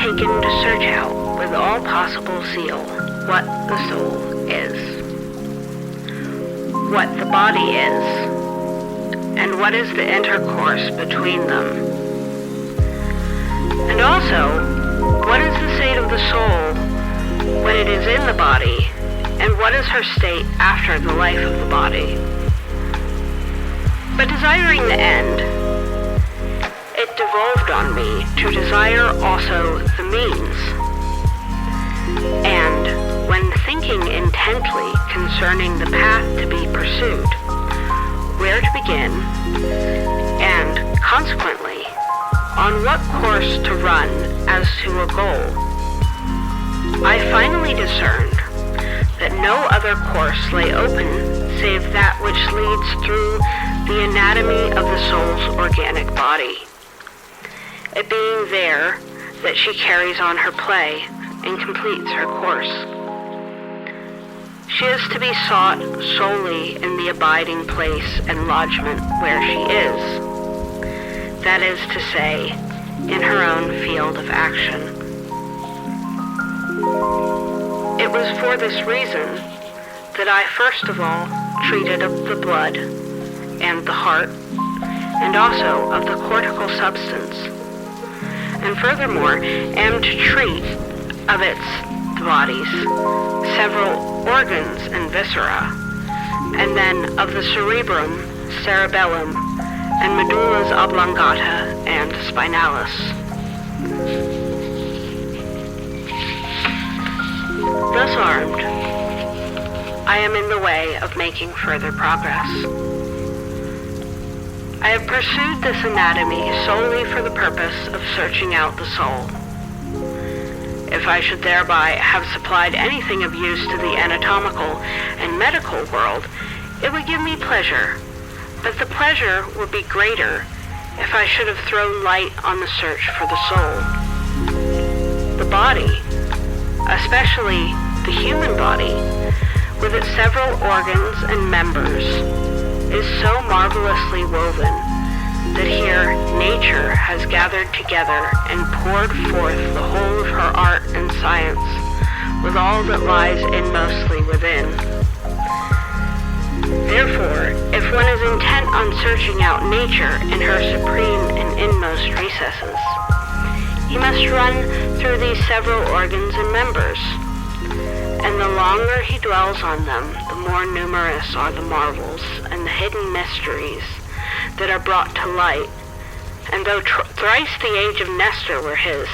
undertaken to search out with all possible zeal what the soul is, what the body is, and what is the intercourse between them. And also, what is the state of the soul when it is in the body, and what is her state after the life of the body? But desiring the end, it devolved on me to desire also the means. And when thinking intently concerning the path to be pursued, where to begin, and consequently, on what course to run as to a goal, I finally discerned that no other course lay open save that which leads through the anatomy of the soul's organic body, it being there that she carries on her play and completes her course. She is to be sought solely in the abiding place and lodgment where she is, that is to say, in her own field of action. It was for this reason that I first of all treated of the blood and the heart, and also of the cortical substance, and furthermore am to treat of its bodies, several organs and viscera, and then of the cerebrum, cerebellum, and medullas oblongata and spinalis. Thus armed, I am in the way of making further progress. I have pursued this anatomy solely for the purpose of searching out the soul. If I should thereby have supplied anything of use to the anatomical and medical world, it would give me pleasure, but the pleasure would be greater if I should have thrown light on the search for the soul. The body, especially the human body, with its several organs and members, is so marvelously woven that here nature has gathered together and poured forth the whole of her art and science with all that lies inmostly within. Therefore, if one is intent on searching out nature in her supreme and inmost recesses, he must run through these several organs and members, and the longer he dwells on them, the more numerous are the marvels and the hidden mysteries that are brought to light. And though thrice the age of Nestor were his,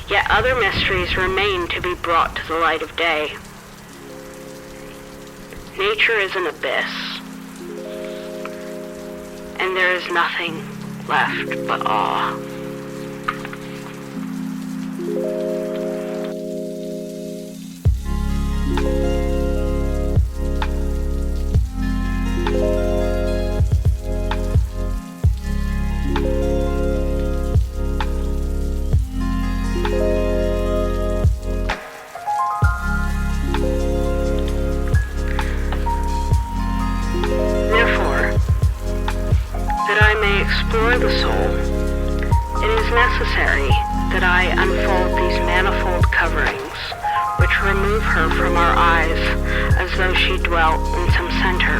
yet other mysteries remain to be brought to the light of day. Nature is an abyss, and there is nothing left but awe. Explore the soul, it is necessary that I unfold these manifold coverings which remove her from our eyes as though she dwelt in some center.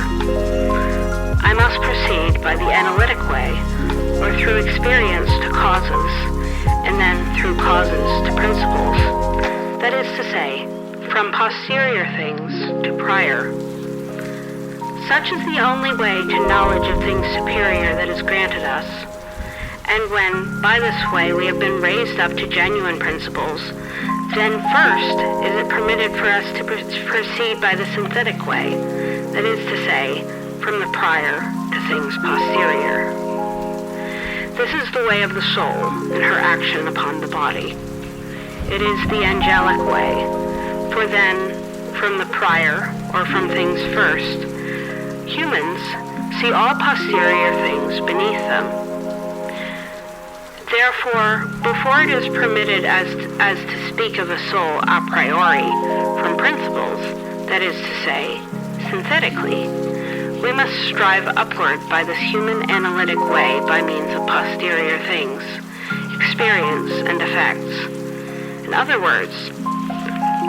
I must proceed by the analytic way, or through experience to causes, and then through causes to principles, that is to say, from posterior things to prior. Such is the only way to knowledge of things superior that is granted us. And when, by this way, we have been raised up to genuine principles, then first is it permitted for us to proceed by the synthetic way, that is to say, from the prior to things posterior. This is the way of the soul and her action upon the body. It is the angelic way, for then, from the prior, or from things first, humans see all posterior things beneath them. Therefore, before it is permitted as to speak of a soul a priori from principles, that is to say, synthetically, we must strive upward by this human analytic way by means of posterior things, experience and effects, In other words,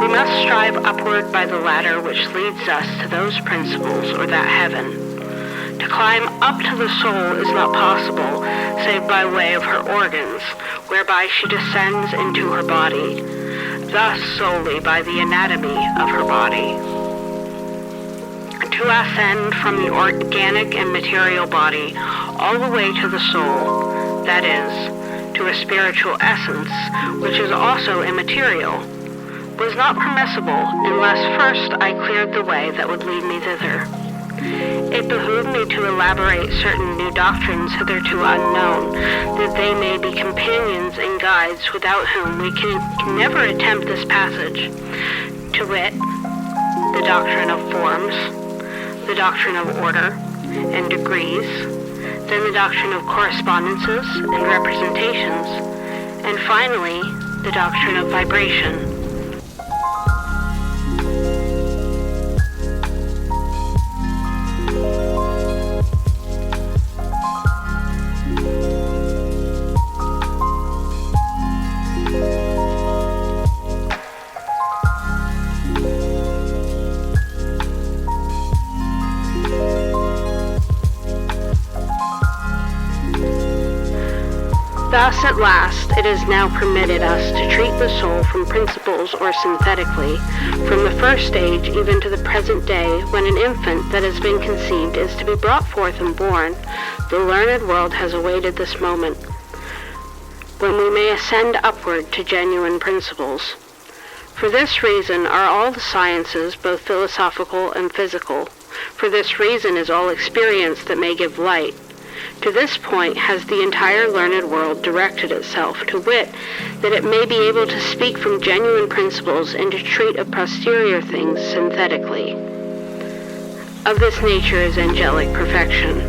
we must strive upward by the ladder which leads us to those principles or that heaven. To climb up to the soul is not possible save by way of her organs, whereby she descends into her body, thus solely by the anatomy of her body. To ascend from the organic and material body all the way to the soul, that is, to a spiritual essence, which is also immaterial, was not permissible unless first I cleared the way that would lead me thither. It behooved me to elaborate certain new doctrines hitherto unknown, that they may be companions and guides without whom we can never attempt this passage, to wit, the doctrine of forms, the doctrine of order and degrees, then the doctrine of correspondences and representations, and finally, the doctrine of vibration. Thus, at last, it is now permitted us to treat the soul from principles or synthetically, from the first stage even to the present day, when an infant that has been conceived is to be brought forth and born. The learned world has awaited this moment, when we may ascend upward to genuine principles. For this reason are all the sciences, both philosophical and physical. For this reason is all experience that may give light. To this point has the entire learned world directed itself, to wit, that it may be able to speak from genuine principles and to treat of posterior things synthetically. Of this nature is angelic perfection.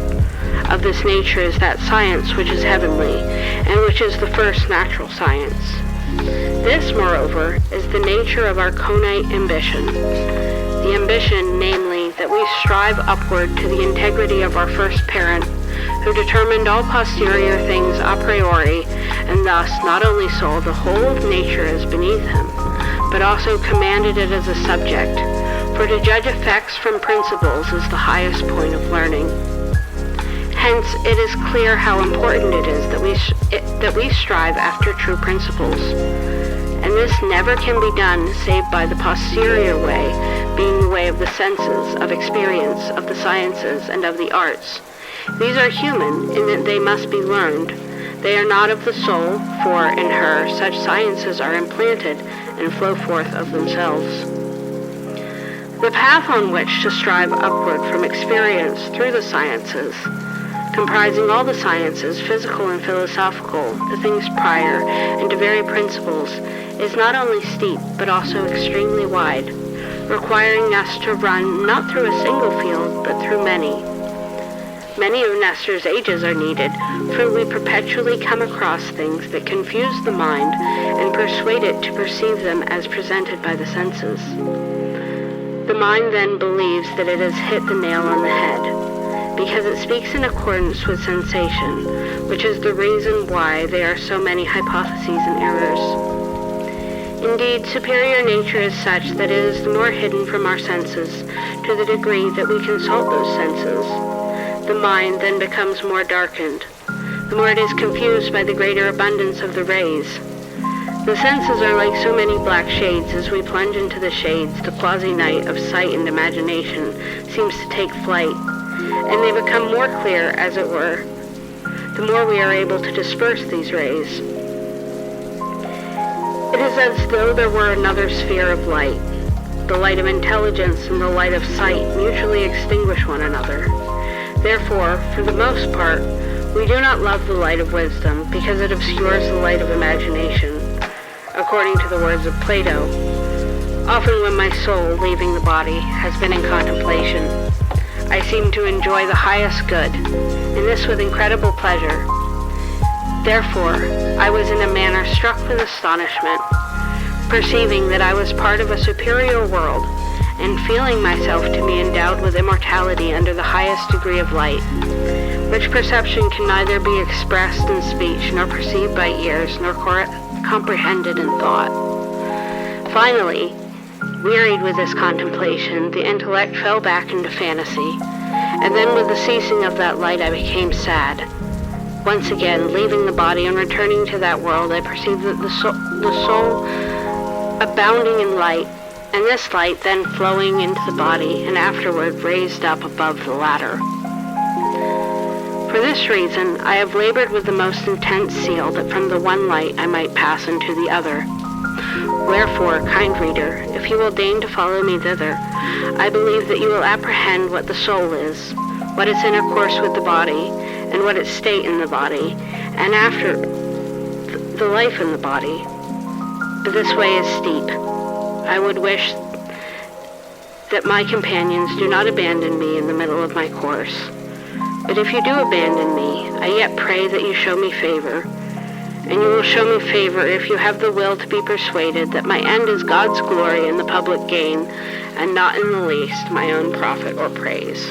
Of this nature is that science which is heavenly, and which is the first natural science. This, moreover, is the nature of our conite ambition. The ambition, namely, that we strive upward to the integrity of our first parent, who determined all posterior things a priori, and thus not only saw the whole of nature as beneath him, but also commanded it as a subject, for to judge effects from principles is the highest point of learning. Hence, it is clear how important it is that we strive after true principles, and this never can be done save by the posterior way, being the way of the senses, of experience, of the sciences, and of the arts. These are human, in that they must be learned. They are not of the soul, for in her such sciences are implanted and flow forth of themselves. The path on which to strive upward from experience through the sciences, comprising all the sciences, physical and philosophical, the things prior, and to very principles, is not only steep, but also extremely wide, requiring us to run not through a single field, but through many. Many of Nestor's ages are needed, for we perpetually come across things that confuse the mind and persuade it to perceive them as presented by the senses. The mind then believes that it has hit the nail on the head, because it speaks in accordance with sensation, which is the reason why there are so many hypotheses and errors. Indeed, superior nature is such that it is the more hidden from our senses, to the degree that we consult those senses. The mind then becomes more darkened, the more it is confused by the greater abundance of the rays. The senses are like so many black shades. As we plunge into the shades, the quasi-night of sight and imagination seems to take flight, and they become more clear, as it were, the more we are able to disperse these rays. It is as though there were another sphere of light. The light of intelligence and the light of sight mutually extinguish one another. Therefore, for the most part, we do not love the light of wisdom, because it obscures the light of imagination. According to the words of Plato, often when my soul, leaving the body, has been in contemplation, I seem to enjoy the highest good, and this with incredible pleasure. Therefore, I was in a manner struck with astonishment, perceiving that I was part of a superior world, and feeling myself to be endowed with immortality under the highest degree of light, which perception can neither be expressed in speech, nor perceived by ears, nor comprehended in thought. Finally, wearied with this contemplation, the intellect fell back into fantasy, and then with the ceasing of that light I became sad. Once again, leaving the body and returning to that world, I perceived that the soul abounding in light, and this light then flowing into the body and afterward raised up above the latter. For this reason, I have labored with the most intense zeal that from the one light I might pass into the other. Wherefore, kind reader, if you will deign to follow me thither, I believe that you will apprehend what the soul is, what its intercourse with the body, and what its state in the body, and after the life in the body. But this way is steep. I would wish that my companions do not abandon me in the middle of my course. But if you do abandon me, I yet pray that you show me favor, and you will show me favor if you have the will to be persuaded that my end is God's glory and the public gain, and not in the least my own profit or praise.